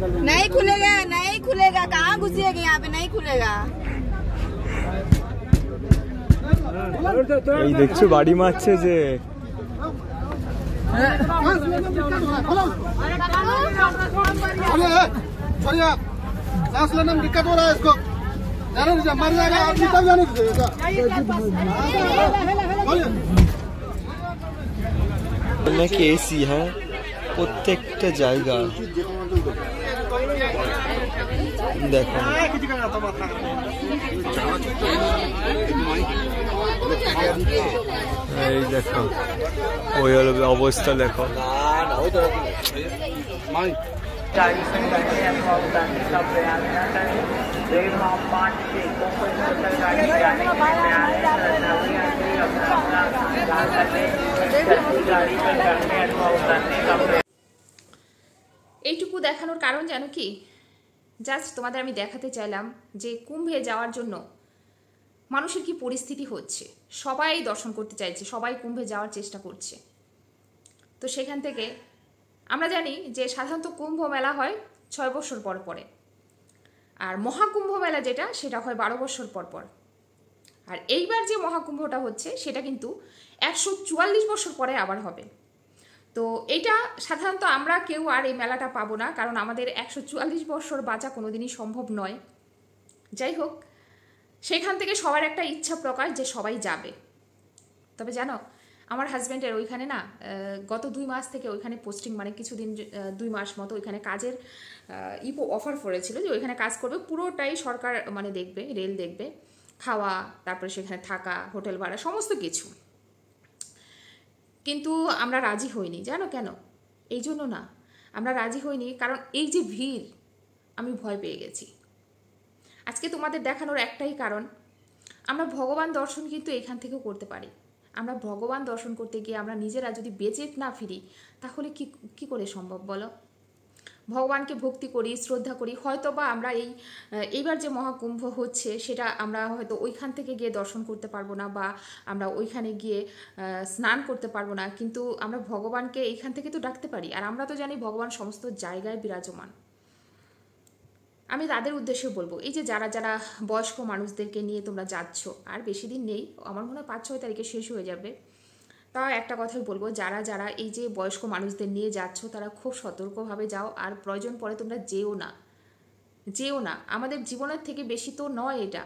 नहीं खुलेगा, नहीं खुलेगा। कहाँ घुसिएगा? यहाँ पे नहीं खुलेगा। এই দেখছো বাড়ি মারছে যে सांस लेने में दिक्कत हो रहा है इसको, मर जाएगा आदमी तब जाने दीजिएगा। নাকি এসি হ্যাঁ প্রত্যেকটা জায়গা দেখো এই দেখো ওই হলো অবস্থা দেখো এইটুকু দেখানোর কারণ জানো কি, জাস্ট তোমাদের আমি দেখাতে চাইলাম যে কুম্ভে যাওয়ার জন্য মানুষের কি পরিস্থিতি হচ্ছে। সবাই দর্শন করতে চাইছে, সবাই কুম্ভে যাওয়ার চেষ্টা করছে। তো সেখান থেকে আমরা জানি যে সাধারণত কুম্ভ মেলা হয় 6 বছর পর পরে, আর মহাকুম্ভ মেলা যেটা সেটা হয় 12 বছর পর পর। আর এইবার যে মহাকুম্ভটা হচ্ছে সেটা কিন্তু 144 বছর পরে আবার হবে। তো এটা সাধারণত আমরা কেউ আর এই মেলাটা পাবো না, কারণ আমাদের 144 বছর বাঁচা কোনোদিনই সম্ভব নয়। যাই হোক, সেখান থেকে সবার একটা ইচ্ছা প্রকাশ যে সবাই যাবে। তবে জানো আমার হাজব্যান্ডের ওইখানে না গত 2 মাস থেকে ওইখানে পোস্টিং, মানে কিছুদিন 2 মাস মতো ওইখানে কাজের অফার পড়েছিল যে ওইখানে কাজ করবে, পুরোটাই সরকার মানে দেখবে, রেল দেখবে, খাওয়া, তারপরে সেখানে থাকা, হোটেল ভাড়া, সমস্ত কিছু। কিন্তু আমরা রাজি হইনি। জানো কেন? এই জন্য না, আমরা রাজি হইনি কারণ এই যে ভিড়, আমি ভয় পেয়ে গেছি। আজকে তোমাদের দেখানোর একটাই কারণ, আমরা ভগবান দর্শন কিন্তু এখান থেকেও করতে পারি। আমরা ভগবান দর্শন করতে গিয়ে আমরা নিজেরা যদি বেঁচে না ফিরি তাহলে কি করে সম্ভব বলো? ভগবানকে ভক্তি করি, শ্রদ্ধা করি, হয়তো বা আমরা এইবার যে মহাকুম্ভ হচ্ছে সেটা আমরা হয়তো ওইখান থেকে গিয়ে দর্শন করতে পারবো না, বা আমরা ওইখানে গিয়ে স্নান করতে পারবো না, কিন্তু আমরা ভগবানকে এইখান থেকে তো ডাকতে পারি। আর আমরা তো জানি ভগবান সমস্ত জায়গায় বিরাজমান। আমি তাদের উদ্দেশ্যে বলবো, এই যে যারা যারা বয়স্ক মানুষদেরকে নিয়ে তোমরা যাচ্ছ, আর বেশি দিন নেই, আমার মনে হয় 5-6 তারিখে শেষ হয়ে যাবে। তাও একটা কথাই বলবো, যারা যারা এই যে বয়স্ক মানুষদের নিয়ে যাচ্ছ তারা খুব সতর্কভাবে যাও, আর প্রয়োজন পড়ে তোমরা যেও না। আমাদের জীবনের থেকে বেশি তো নয় এটা।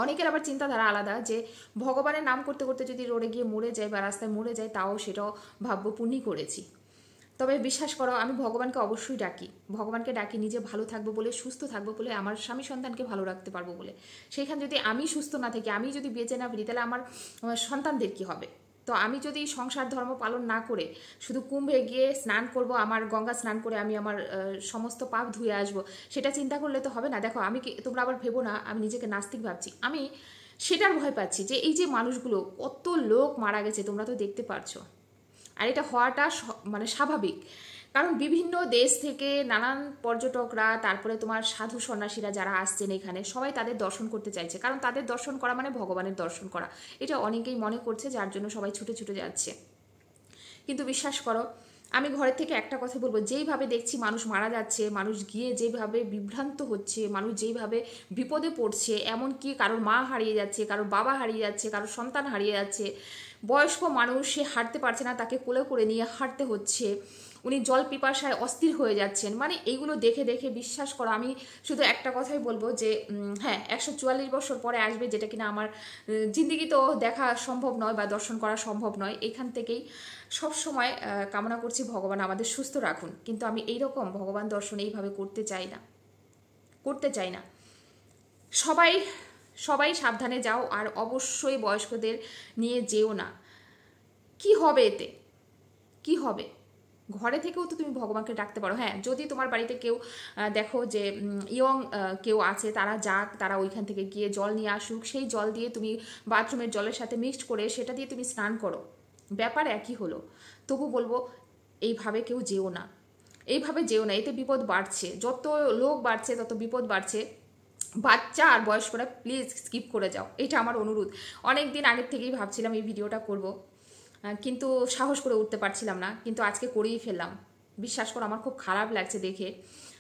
অনেকের আবার চিন্তাধারা আলাদা যে ভগবানের নাম করতে করতে যদি রোডে গিয়ে মরে যায় বা রাস্তায় মরে যায় তাও সেটাও ভাববো পুণ্যি করেছি। তবে বিশ্বাস করো, আমি ভগবানকে অবশ্যই ডাকি, ভগবানকে ডাকি নিজে ভালো থাকবো বলে, সুস্থ থাকবো বলে, আমার স্বামী সন্তানকে ভালো রাখতে পারবো বলে। সেইখানে যদি আমি সুস্থ না থাকি, আমি যদি বেঁচে না ফিরি, তাহলে আমার সন্তানদের কি হবে? তো আমি যদি সংসার ধর্ম পালন না করে শুধু কুম্ভে গিয়ে স্নান করব, আমার গঙ্গা স্নান করে আমি আমার সমস্ত পাপ ধুয়ে আসবো, সেটা চিন্তা করলে তো হবে না। দেখো আমি তোমরা আবার ভেবো না আমি নিজেকে নাস্তিক ভাবছি, আমি সেটার ভয় পাচ্ছি যে এই যে মানুষগুলো, কত লোক মারা গেছে তোমরা তো দেখতে পারছো। আর এটা হওয়াটা মানে স্বাভাবিক, কারণ বিভিন্ন দেশ থেকে নানান পর্যটকরা, তারপরে তোমার সাধু সন্ন্যাসীরা যারা আসছেন এখানে, সবাই তাদের দর্শন করতে চাইছে, কারণ তাদের দর্শন করা মানে ভগবানের দর্শন করা। এটা অনেকেই মনে করছে, যার জন্য সবাই ছুটে ছুটে যাচ্ছে। কিন্তু বিশ্বাস করো, আমি ঘরের থেকে একটা কথা বলবো, যেইভাবে দেখছি মানুষ মারা যাচ্ছে, মানুষ গিয়ে যেভাবে বিভ্রান্ত হচ্ছে, মানুষ যেইভাবে বিপদে পড়ছে, এমনকি কারোর মা হারিয়ে যাচ্ছে, কারোর বাবা হারিয়ে যাচ্ছে, কারোর সন্তান হারিয়ে যাচ্ছে, বয়স্ক মানুষ সে হাঁটতে পারছে না, তাকে কোলে করে নিয়ে হাঁটতে হচ্ছে, উনি জল পিপাসায় অস্থির হয়ে যাচ্ছেন। মানে এইগুলো দেখে দেখে বিশ্বাস করো, আমি শুধু একটা কথাই বলবো যে হ্যাঁ 144 বছর পরে আসবে, যেটা কিনা আমার জিন্দিগি তো দেখা সম্ভব নয় বা দর্শন করা সম্ভব নয়। এখান থেকেই সব সময় কামনা করছি ভগবান আমাদের সুস্থ রাখুন, কিন্তু আমি এইরকম ভগবান দর্শন এইভাবে করতে চাই না। সবাই সাবধানে যাও, আর অবশ্যই বয়স্কদের নিয়ে যেও না। কি হবে এতে? কি হবে? ঘরে থেকেও তো তুমি ভগবানকে ডাকতে পারো। হ্যাঁ, যদি তোমার বাড়িতে কেউ দেখো যে ইয়ং কেউ আছে, তারা যাক, তারা ওইখান থেকে গিয়ে জল নিয়ে আসুক, সেই জল দিয়ে তুমি বাথরুমের জলের সাথে মিক্সড করে সেটা দিয়ে তুমি স্নান করো, ব্যাপার একই হলো। তবু বলবো এইভাবে কেউ যেও না, এতে বিপদ বাড়ছে, যত লোক বাড়ছে তত বিপদ বাড়ছে। বাচ্চা আর বয়স্করা প্লিজ স্কিপ করে যাও, এটা আমার অনুরোধ। অনেক দিন আগের থেকেই ভাবছিলাম এই ভিডিওটা করব, কিন্তু সাহস করে উঠতে পারছিলাম না, কিন্তু আজকে করেই ফেললাম। বিশ্বাস করো আমার খুব খারাপ লাগছে দেখে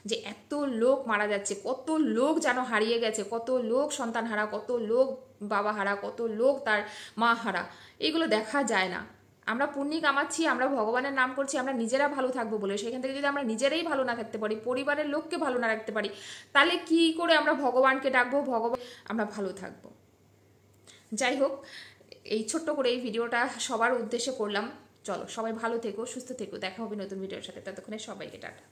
যে এত লোক মারা যাচ্ছে, কত লোক যেন হারিয়ে গেছে, কত লোক সন্তান হারা, কত লোক বাবা হারা, কত লোক তার মা হারা, এগুলো দেখা যায় না। আমরা পুণ্যি কামাচ্ছি, আমরা ভগবানের নাম করছি, আমরা নিজেরা ভালো থাকবো বলে, সেখান থেকে যদি আমরা নিজেরাই ভালো না থাকতে পারি, পরিবারের লোককে ভালো না রাখতে পারি, তাহলে কি করে আমরা ভগবানকে ডাকবো, আমরা ভালো থাকবো? যাই হোক, এই ছোট্ট করে এই ভিডিওটা সবার উদ্দেশ্যে করলাম। চলো, সবাই ভালো থেকো, সুস্থ থেকো, দেখা হবে নতুন ভিডিওর সাথে। ততক্ষণে সবাইকে টাটা।